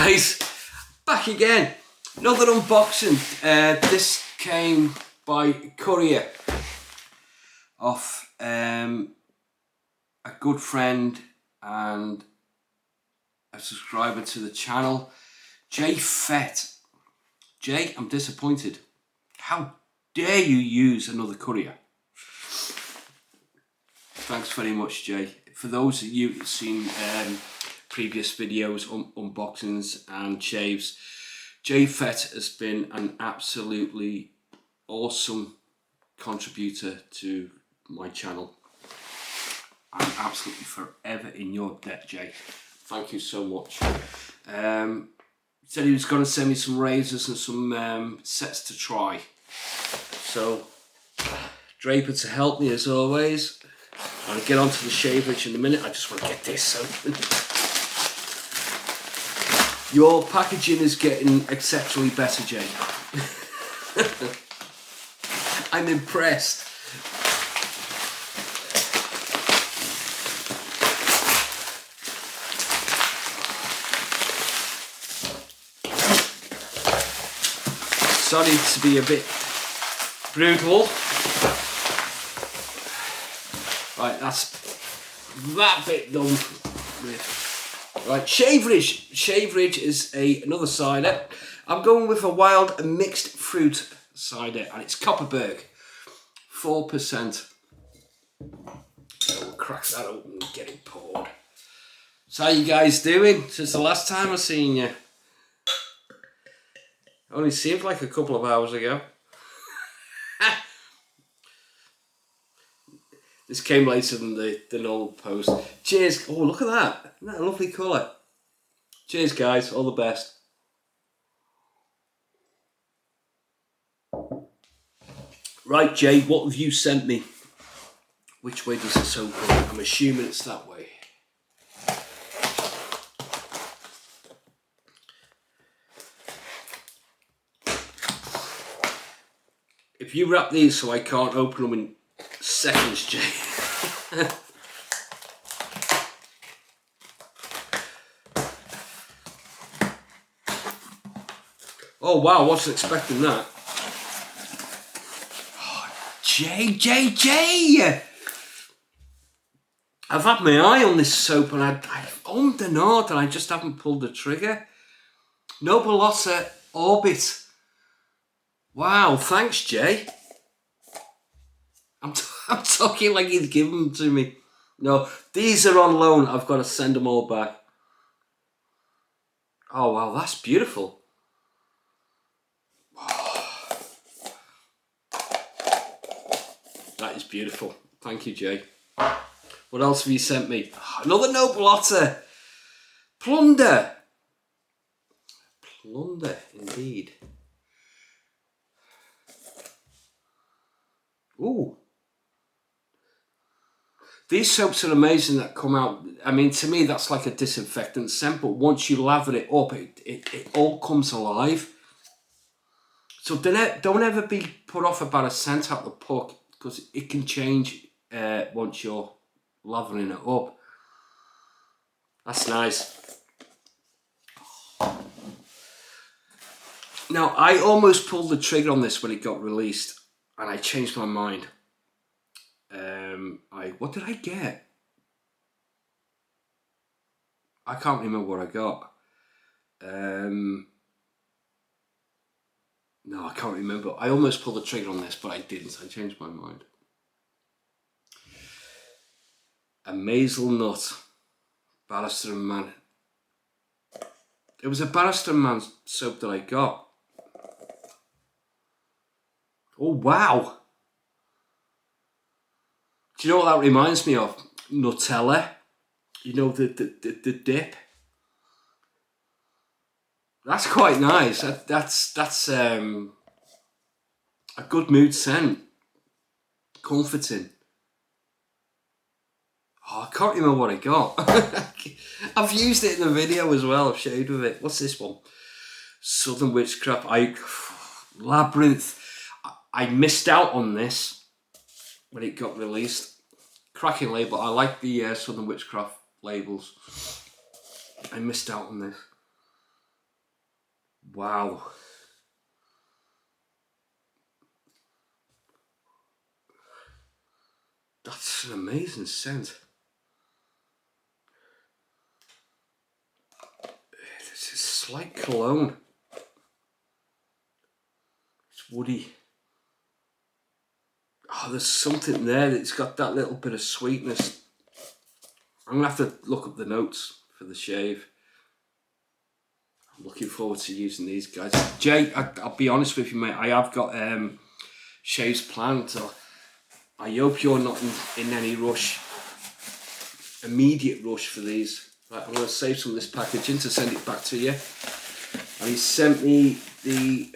guys, back again. Another unboxing. This came by courier off a good friend and a subscriber to the channel, Fett. Jay, I'm disappointed. How dare you use another courier? Thanks very much, Jay. For those of you who've seen previous videos, unboxings and shaves, Fett has been an absolutely awesome contributor to my channel. I'm absolutely forever in your debt, Jay. Thank you so much. Said he was going to send me some razors and some sets to try. So, Draper to help me as always. I'll get onto the Shaverage in a minute. I just want to get this open. Your packaging is getting exceptionally better, Jay. I'm impressed. Sorry to be a bit brutal. Right, that's that bit done with. Right, Shaverage. Shaverage is another cider. I'm going with a wild and mixed fruit cider, and it's Copperberg, 4%. So we'll crack that open and get it poured. So how you guys doing? Since the last time I seen you. Only seemed like a couple of hours ago. This came later than the normal post. Cheers. Oh, look at that. Isn't that a lovely colour? Cheers, guys. All the best. Right, Jay, what have you sent me? Which way does this open? I'm assuming it's that way. If you wrap these so I can't open them in seconds, Jay. Oh wow, wasn't expecting that. Oh, Jay! I've had my eye on this soap and I ummed and ahed and I just haven't pulled the trigger. Nobolotta Orbit. Wow, thanks, Jay. I'm talking like he'd given them to me. No, these are on loan. I've got to send them all back. Oh, wow, that's beautiful. Oh. That is beautiful. Thank you, Jay. What else have you sent me? Oh, another Nobolotta. Plunder. Plunder, indeed. Ooh. These soaps are amazing that come out. I mean, to me, that's like a disinfectant scent, but once you lather it up, it all comes alive. So don't ever be put off about a scent out the puck, because it can change once you're lathering it up. That's nice. Now, I almost pulled the trigger on this when it got released, and I changed my mind. What did I get? I can't remember what I got. No, I can't remember. I almost pulled the trigger on this, but I didn't. I changed my mind. A Maisel Nut. Barrister and Man. It was a Barrister and Man soap that I got. Oh, wow. Do you know what that reminds me of? Nutella. You know, the dip. That's quite nice. That's a good mood scent. Comforting. Oh, I can't remember what I got. I've used it in the video as well. I've showed with it. What's this one? Southern Witchcraft. Labyrinth. I missed out on this when it got released. Cracking label. I like the Southern Witchcraft labels. I missed out on this. Wow. That's an amazing scent. This is slight cologne. It's woody. Oh, there's something there that's got that little bit of sweetness. I'm gonna have to look up the notes for the shave. I'm looking forward to using these guys. Jay, I'll be honest with you, mate. I have got shaves planned, so I hope you're not in any rush, immediate rush for these. Right, I'm going to save some of this packaging to send it back to you. And he sent me the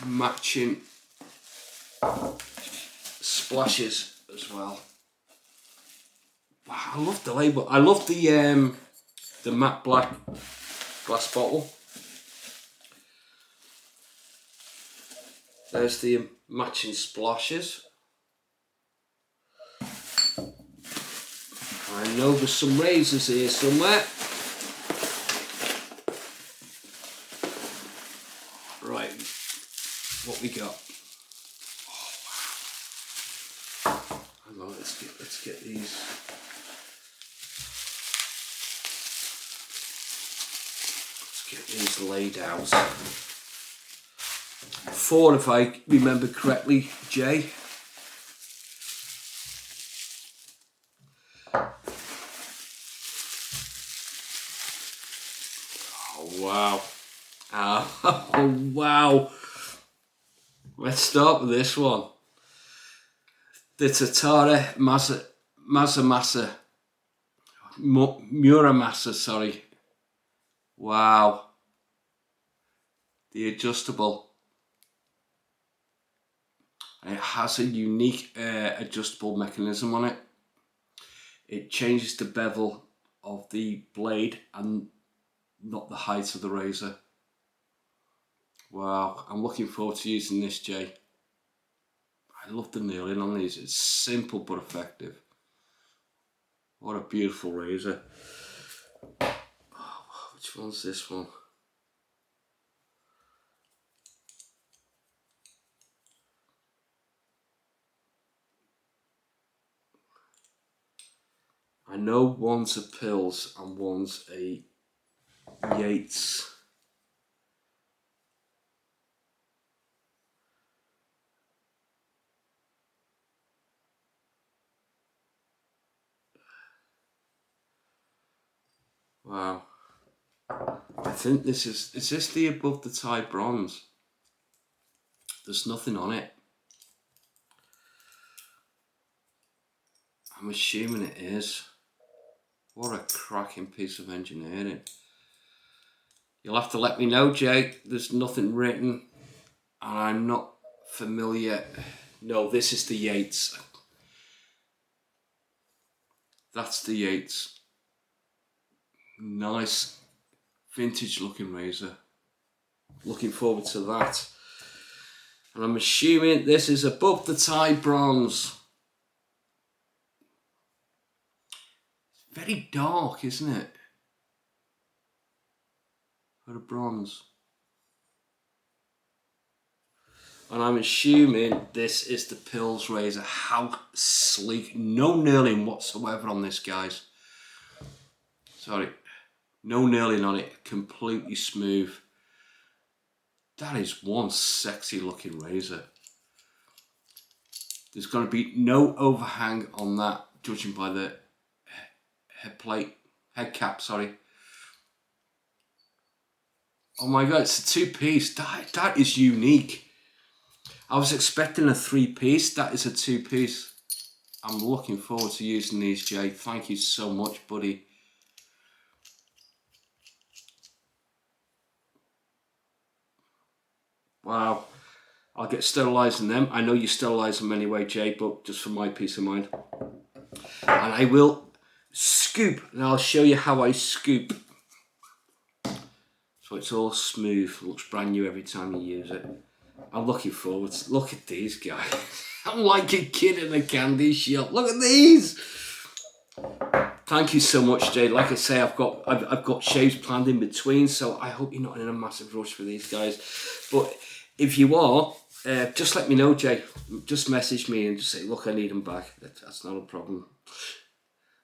matching splashes as well. Wow, I love the label. I love the matte black glass bottle. There's the matching splashes. I know there's some razors here somewhere. Right, what we got? Oh, wow. Hang on, let's get these. Let's get these laid out. 4 if I remember correctly, Jay. Oh wow. Oh wow. Let's start with this one. The Tatara Muramasa, sorry. Wow. The adjustable. It has a unique adjustable mechanism on it. It changes the bevel of the blade and not the height of the razor. Wow, I'm looking forward to using this, Jay. I love the nailing on these. It's simple but effective. What a beautiful razor. Oh, which one's this one? I know one's a Pills and one's a Yates. Wow. I think this is this the above the tie bronze? There's nothing on it. I'm assuming it is. What a cracking piece of engineering. You'll have to let me know, Jay. There's nothing written and I'm not familiar. No, this is the Yates. That's the Yates. Nice vintage looking razor. Looking forward to that. And I'm assuming this is above the tie bronze. Very dark, isn't it? For a bronze. And I'm assuming this is the Pills razor. How sleek. No knurling whatsoever on this, guys. Sorry. No knurling on it. Completely smooth. That is one sexy looking razor. There's going to be no overhang on that, judging by the head cap, sorry. Oh my god, it's a 2-piece. That is unique. I was expecting a 3-piece. That is a 2-piece. I'm looking forward to using these, Jay. Thank you so much, buddy. Wow. I'll get sterilising them. I know you sterilise them anyway, Jay, but just for my peace of mind. And I will scoop, and I'll show you how I scoop. So it's all smooth, looks brand new every time you use it. I'm looking forward to, look at these guys. I'm like a kid in a candy shop. Look at these. Thank you so much, Jay. Like I say, I've got shaves planned in between, so I hope you're not in a massive rush for these guys. But if you are, just let me know, Jay. Just message me and just say, look, I need them back. That's not a problem.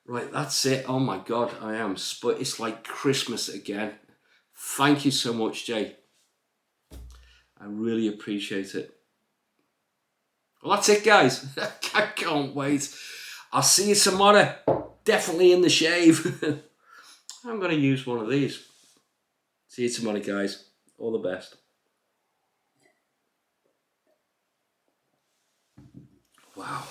Right, that's it. Oh my God, I am split. It's like Christmas again. Thank you so much, Jay. I really appreciate it. Well, that's it, guys. I can't wait. I'll see you tomorrow. Definitely in the shave. I'm going to use one of these. See you tomorrow, guys. All the best. Wow.